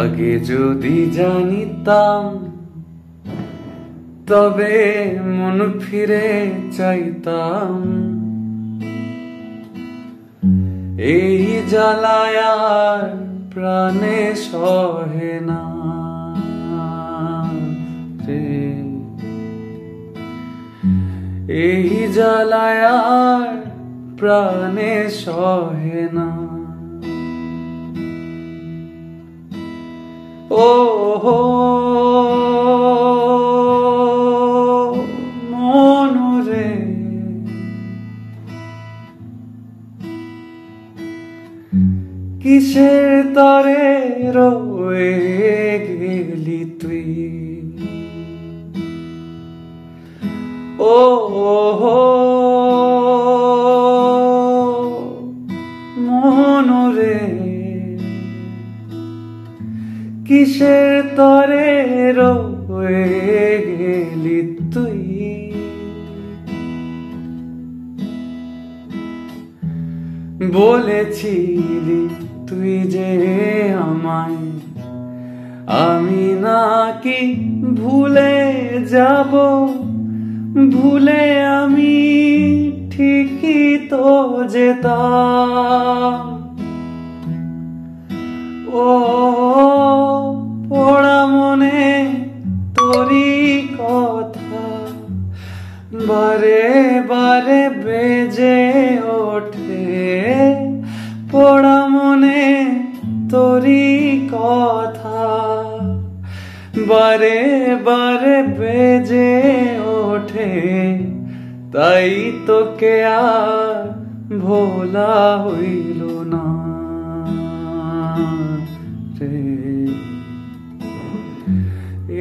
আগে যদি জানিতাম তবে মন ফিরে চাইতাম। এই জ্বালায় আর প্রাণে সহে না রে, এই জ্বালায় আর প্রাণে সহে না। ও হো মন রে, কিসের তরে রয়ে গেলি তুই? ও হো মন রে, কিসের তরে রয়ে গেলি তুই? বলেছিলি তুই যে আমায়, আমি নাকি ভুলে যাব, ভুলে আমি ঠিকই তো যেতাম। ও পোড়া মনে তোরি কথা বারে বারে বেজে ওঠে, পোড়া মনে তোরি কথা বারে বারে বেজে ওঠে। তাই তোকে আর ভোলা হইল না রে,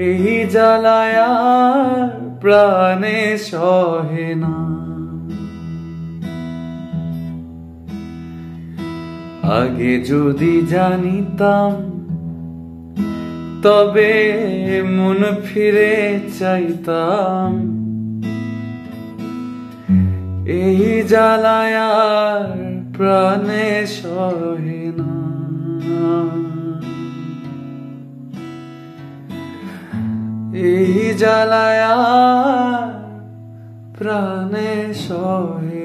এই জ্বালায় আর প্রাণে সহে না। আগে যদি জানিতাম তবে মন ফিরে চাইতাম। এই জ্বালায় আর প্রাণে সহে না, এই জ্বালায় আর প্রাণে সহে